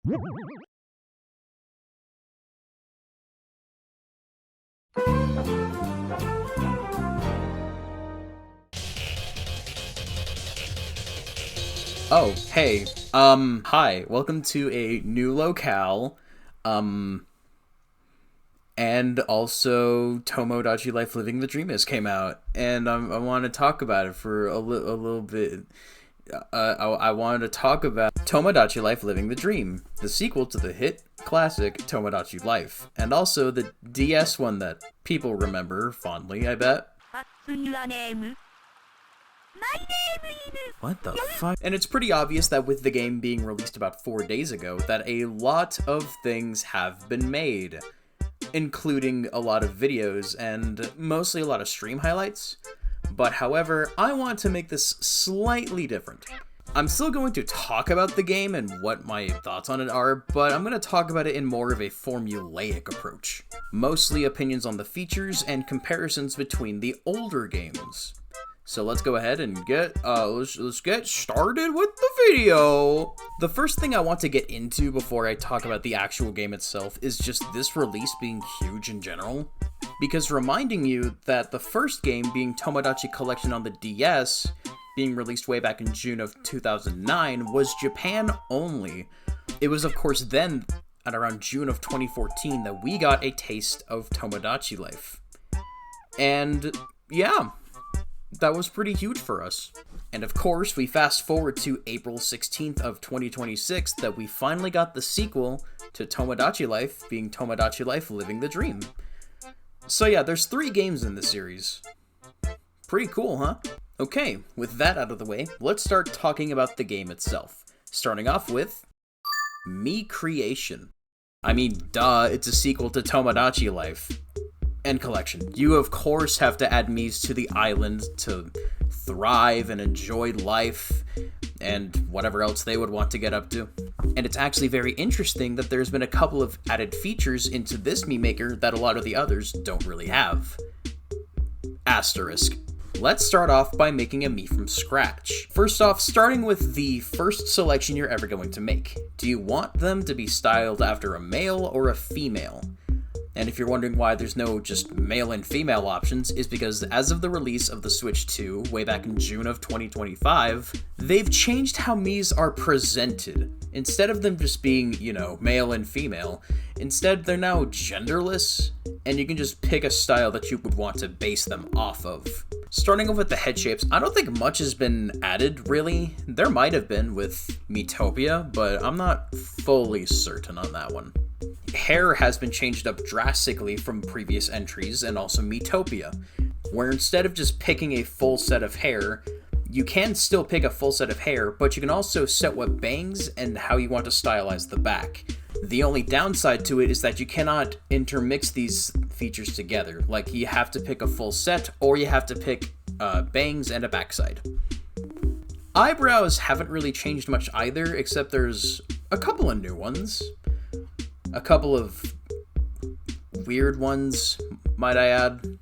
Oh, hey. Hi. Welcome to a new locale. And also Tomodachi Life Living the Dream has came out, and I want to talk about it for a little bit. I wanted to talk about Tomodachi Life Living the Dream, the sequel to the hit classic Tomodachi Life, and also the DS one that people remember fondly, I bet. What the fuck? And it's pretty obvious that with the game being released about 4 days ago, that a lot of things have been made, including a lot of videos and mostly a lot of stream highlights. But however, I want to make this slightly different. I'm still going to talk about the game and what my thoughts on it are, but I'm going to talk about it in more of a formulaic approach. Mostly opinions on the features and comparisons between the older games. So let's go ahead and let's get started with the video. The first thing I want to get into before I talk about the actual game itself is just this release being huge in general. Because reminding you that the first game, being Tomodachi Collection on the DS, being released way back in June of 2009, was Japan only. It was of course then, at around June of 2014, that we got a taste of Tomodachi Life. And yeah, that was pretty huge for us. And of course, we fast forward to April 16th of 2026 that we finally got the sequel to Tomodachi Life, being Tomodachi Life Living the Dream. So yeah, there's 3 games in this series. Pretty cool, huh? Okay, with that out of the way, let's start talking about the game itself. Starting off with Mii Creation. I mean, duh, it's a sequel to Tomodachi Life and Collection. You of course have to add Miis to the island to thrive and enjoy life and whatever else they would want to get up to. And it's actually very interesting that there's been a couple of added features into this Mii Maker that a lot of the others don't really have. Asterisk. Let's start off by making a Mii from scratch. First off, starting with the first selection you're ever going to make. Do you want them to be styled after a male or a female? And if you're wondering why there's no just male and female options, is because as of the release of the Switch 2, way back in June of 2025, they've changed how Miis are presented. Instead of them just being, male and female, instead they're now genderless, and you can just pick a style that you would want to base them off of. Starting off with the head shapes, I don't think much has been added, really. There might have been with Miitopia, but I'm not fully certain on that one. Hair has been changed up drastically from previous entries and also Miitopia, where instead of just picking a full set of hair, you can still pick a full set of hair, but you can also set what bangs and how you want to stylize the back. The only downside to it is that you cannot intermix these features together. Like, you have to pick a full set, or you have to pick bangs and a backside. Eyebrows haven't really changed much either, except there's a couple of new ones. A couple of weird ones, might I add.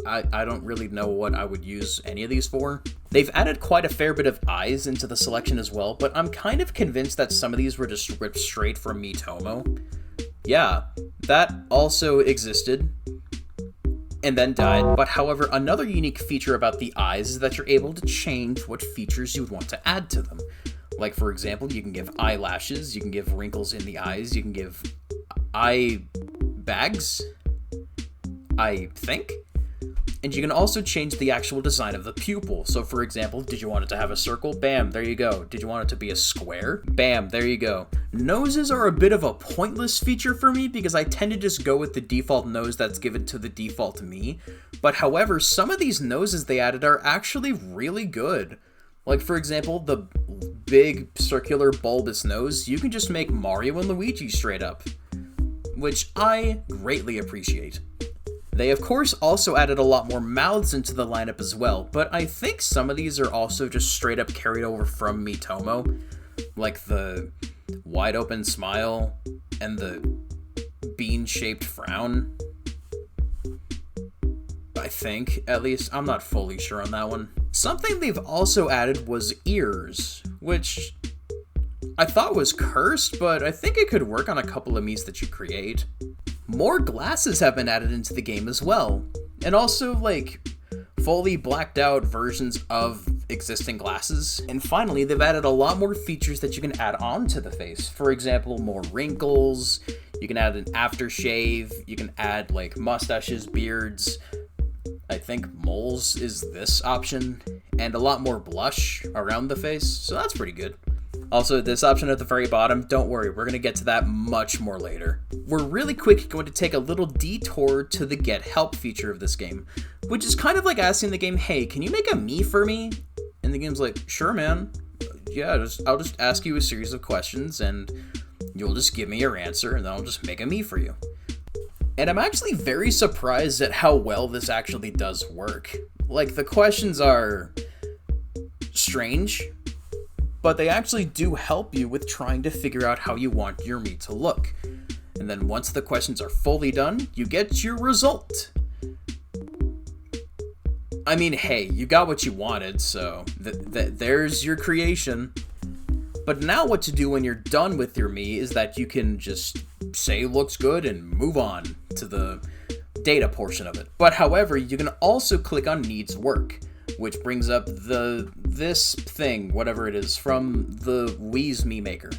I don't really know what I would use any of these for. They've added quite a fair bit of eyes into the selection as well, but I'm kind of convinced that some of these were just ripped straight from Miitomo. Yeah, that also existed and then died, but however, another unique feature about the eyes is that you're able to change what features you would want to add to them. Like, for example, you can give eyelashes, you can give wrinkles in the eyes, you can give eye bags, I think? And you can also change the actual design of the pupil. So for example, did you want it to have a circle? Bam, there you go. Did you want it to be a square? Bam, there you go. Noses are a bit of a pointless feature for me because I tend to just go with the default nose that's given to the default Mii. But however, some of these noses they added are actually really good. Like, for example, the big circular bulbous nose, you can just make Mario and Luigi straight up, which I greatly appreciate. They of course also added a lot more mouths into the lineup as well, but I think some of these are also just straight up carried over from Miitomo, like the wide open smile and the bean-shaped frown. I think, at least. I'm not fully sure on that one. Something they've also added was ears, which I thought was cursed, but I think it could work on a couple of Miis that you create. More glasses have been added into the game as well, and also, like, fully blacked out versions of existing glasses. And finally, they've added a lot more features that you can add on to the face. For example, more wrinkles, you can add an aftershave, you can add, like, mustaches, beards, I think moles is this option, and a lot more blush around the face, so that's pretty good. Also, this option at the very bottom, don't worry, we're going to get to that much more later. We're really quick going to take a little detour to the Get Help feature of this game, which is kind of like asking the game, hey, can you make a Mii for me? And the game's like, sure, man. Yeah, I'll just ask you a series of questions, and you'll just give me your answer, and then I'll just make a Mii for you. And I'm actually very surprised at how well this actually does work. Like, the questions are strange, but they actually do help you with trying to figure out how you want your Mii to look. And then once the questions are fully done, you get your result. I mean, hey, you got what you wanted, so there's your creation. But now what to do when you're done with your Mii is that you can just say looks good and move on to the data portion of it. But however, you can also click on needs work, which brings up this thing, whatever it is, from the Wii's Mii Maker.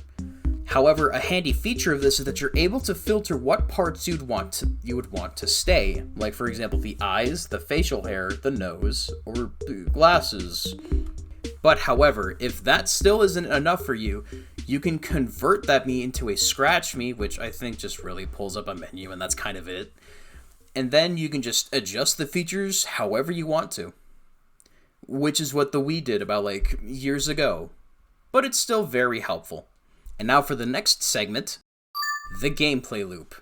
However, a handy feature of this is that you're able to filter what parts you would want to stay. Like, for example, the eyes, the facial hair, the nose, or the glasses. But however, if that still isn't enough for you, you can convert that Mii into a scratch Mii, which I think just really pulls up a menu, and that's kind of it. And then you can just adjust the features however you want to. Which is what the Wii did about, like, years ago. But it's still very helpful. And now for the next segment, the gameplay loop.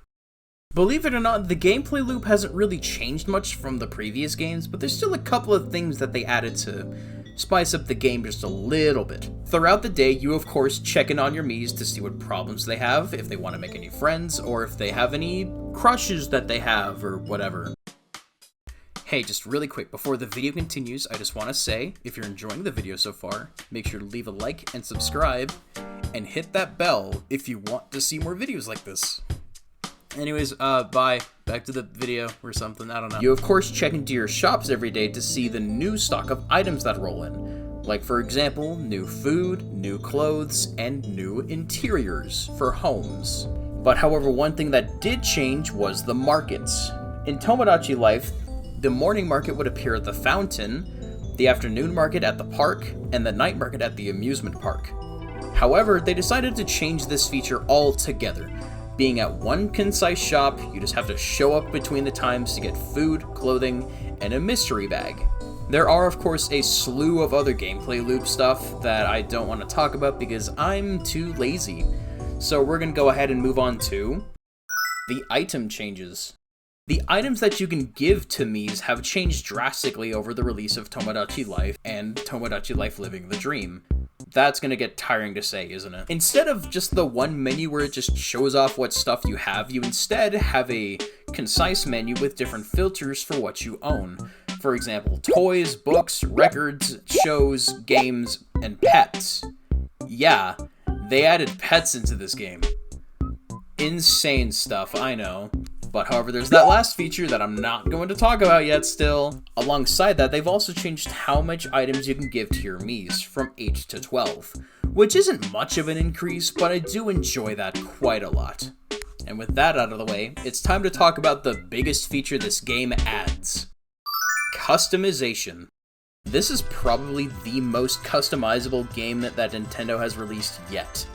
Believe it or not, the gameplay loop hasn't really changed much from the previous games, but there's still a couple of things that they added to spice up the game just a little bit. Throughout the day, you of course check in on your Miis to see what problems they have, if they want to make any friends, or if they have any crushes that they have, or whatever. Hey, just really quick, before the video continues, I just want to say, if you're enjoying the video so far, make sure to leave a like and subscribe, and hit that bell if you want to see more videos like this. Anyways, bye. Back to the video or something, I don't know. You of course check into your shops every day to see the new stock of items that roll in. Like, for example, new food, new clothes, and new interiors for homes. But however, one thing that did change was the markets. In Tomodachi Life, the morning market would appear at the fountain, the afternoon market at the park, and the night market at the amusement park. However, they decided to change this feature altogether. Being at one concise shop, you just have to show up between the times to get food, clothing, and a mystery bag. There are, of course, a slew of other gameplay loop stuff that I don't want to talk about because I'm too lazy. So we're going to go ahead and move on to the item changes. The items that you can give to Miis have changed drastically over the release of Tomodachi Life and Tomodachi Life Living the Dream. That's gonna get tiring to say, isn't it? Instead of just the one menu where it just shows off what stuff you have, you instead have a concise menu with different filters for what you own. For example, toys, books, records, shows, games, and pets. Yeah, they added pets into this game. Insane stuff, I know. But however, there's that last feature that I'm not going to talk about yet still. Alongside that, they've also changed how much items you can give to your Miis, from 8 to 12. Which isn't much of an increase, but I do enjoy that quite a lot. And with that out of the way, it's time to talk about the biggest feature this game adds. Customization. This is probably the most customizable game that Nintendo has released yet.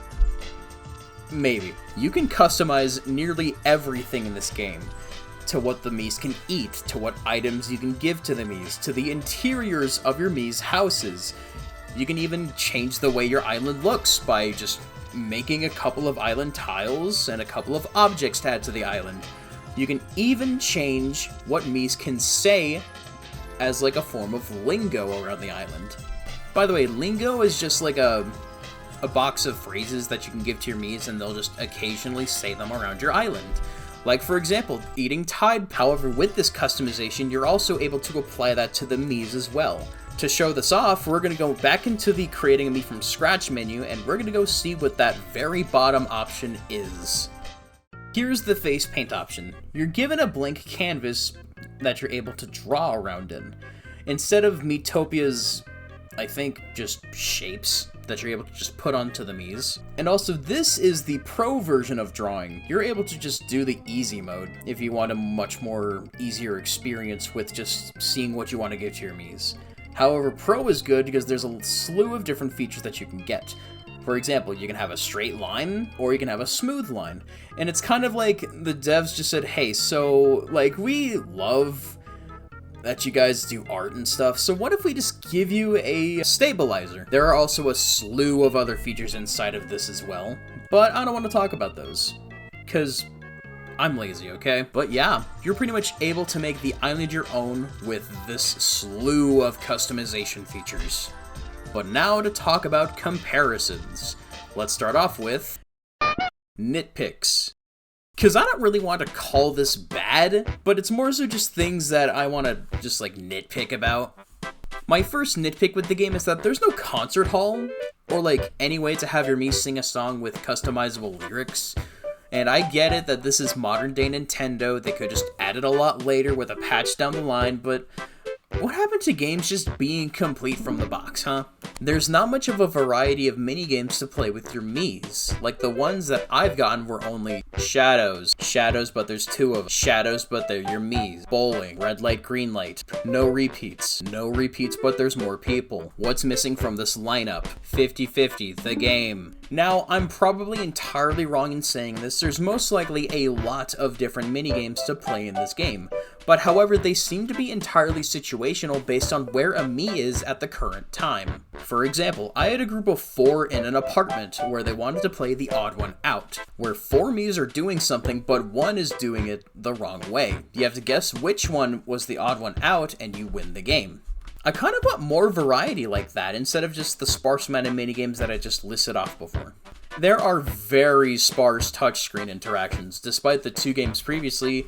Maybe. You can customize nearly everything in this game. To what the Miis can eat, to what items you can give to the Miis, to the interiors of your Mii's houses. You can even change the way your island looks by just making a couple of island tiles and a couple of objects to add to the island. You can even change what Miis can say as like a form of lingo around the island. By the way, lingo is just like a box of phrases that you can give to your Miis, and they'll just occasionally say them around your island. Like, for example, eating Tide. However, with this customization, you're also able to apply that to the Miis as well. To show this off, we're going to go back into the creating a Mii from scratch menu, and we're going to go see what that very bottom option is. Here's the face paint option. You're given a blank canvas that you're able to draw around in. Instead of Miitopia's, I think, just shapes that you're able to just put onto the Miis. And also, this is the pro version of drawing. You're able to just do the easy mode if you want a much more easier experience with just seeing what you want to give to your Miis. However, Pro is good because there's a slew of different features that you can get. For example, you can have a straight line, or you can have a smooth line. And it's kind of like the devs just said, hey, so, like, we love that you guys do art and stuff, so what if we just give you a stabilizer? There are also a slew of other features inside of this as well, but I don't want to talk about those, because I'm lazy, okay? But yeah, you're pretty much able to make the island your own with this slew of customization features. But now to talk about comparisons. Let's start off with nitpicks. Because I don't really want to call this bad, but it's more so just things that I want to just like nitpick about. My first nitpick with the game is that there's no concert hall, or like any way to have your Mii sing a song with customizable lyrics. And I get it that this is modern day Nintendo, they could just add it a lot later with a patch down the line, but what happened to games just being complete from the box, huh? There's not much of a variety of minigames to play with your Miis. Like the ones that I've gotten were only shadows. Shadows, but there's 2 of them. Shadows, but they're your Miis. Bowling. Red light, green light. No repeats. No repeats, but there's more people. What's missing from this lineup? 50-50, the game. Now, I'm probably entirely wrong in saying this. There's most likely a lot of different minigames to play in this game. But however, they seem to be entirely situational based on where a Mii is at the current time. For example, I had a group of 4 in an apartment where they wanted to play the odd one out, where 4 Miis are doing something, but one is doing it the wrong way. You have to guess which one was the odd one out, and you win the game. I kind of want more variety like that, instead of just the sparse amount of minigames that I just listed off before. There are very sparse touchscreen interactions, despite the 2 games previously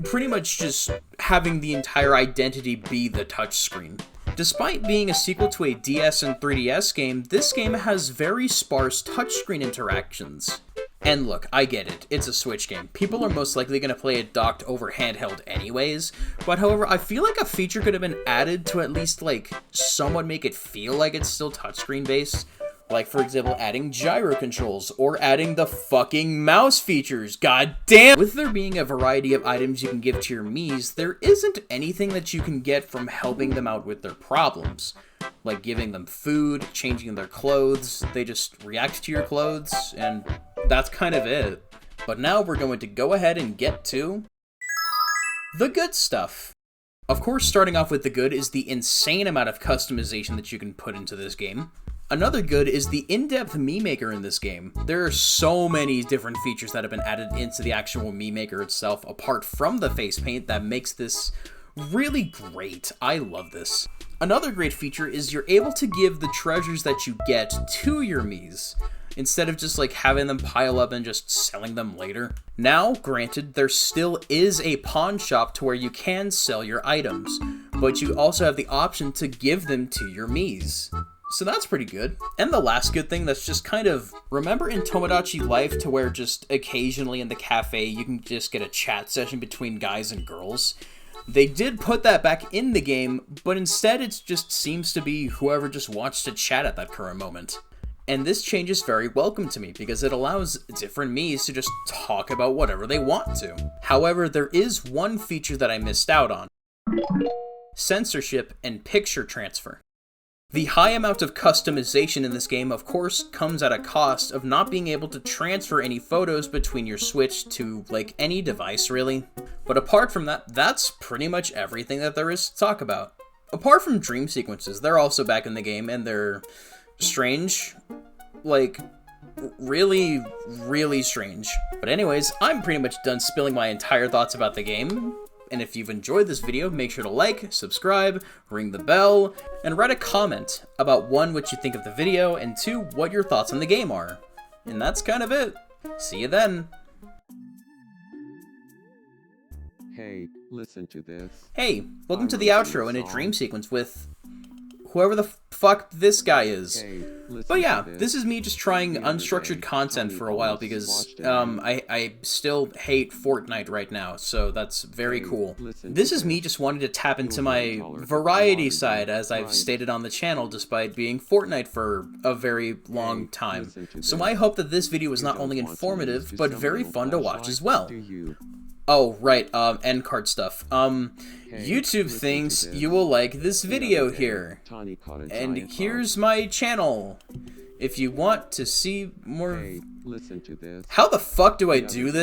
pretty much just having the entire identity be the touchscreen. Despite being a sequel to a DS and 3DS game, this game has very sparse touchscreen interactions. And look, I get it, it's a Switch game. People are most likely going to play it docked over handheld anyways, but however, I feel like a feature could have been added to at least, like, somewhat make it feel like it's still touchscreen based. Like, for example, adding gyro controls, or adding the fucking mouse features, god damn! With there being a variety of items you can give to your Miis, there isn't anything that you can get from helping them out with their problems. Like giving them food, changing their clothes, they just react to your clothes, and that's kind of it. But now we're going to go ahead and get to the good stuff. Of course, starting off with the good is the insane amount of customization that you can put into this game. Another good is the in-depth Mii Maker in this game. There are so many different features that have been added into the actual Mii Maker itself, apart from the face paint, that makes this really great. I love this. Another great feature is you're able to give the treasures that you get to your Miis, instead of just like having them pile up and just selling them later. Now, granted, there still is a pawn shop to where you can sell your items, but you also have the option to give them to your Miis. So that's pretty good. And the last good thing that's just kind of, remember in Tomodachi Life to where just occasionally in the cafe you can just get a chat session between guys and girls? They did put that back in the game, but instead it just seems to be whoever just wants to chat at that current moment. And this change is very welcome to me because it allows different Miis to just talk about whatever they want to. However, there is one feature that I missed out on: censorship and picture transfer. The high amount of customization in this game, of course, comes at a cost of not being able to transfer any photos between your Switch to, like, any device, really. But apart from that, that's pretty much everything that there is to talk about. Apart from dream sequences, they're also back in the game, and they're strange. Like, really, really strange. But anyways, I'm pretty much done spilling my entire thoughts about the game. And if you've enjoyed this video, make sure to like, subscribe, ring the bell, and write a comment about 1, what you think of the video, and 2, what your thoughts on the game are. And that's kind of it. See you then. Hey, listen to this. Hey, welcome to the outro in a dream sequence with whoever the fuck this guy is. Hey, But yeah, this is me just trying unstructured content for a while because I still hate Fortnite right now, so that's very cool. This is me just wanting to tap into my variety side, as I've stated on the channel, despite being Fortnite for a very long time. So I hope that this video was not only informative, but very fun to watch as well. Oh, right, end card stuff. YouTube thinks you will like this video here. And here's my channel. If you want to see more... Hey, listen to this. How the fuck do I do this?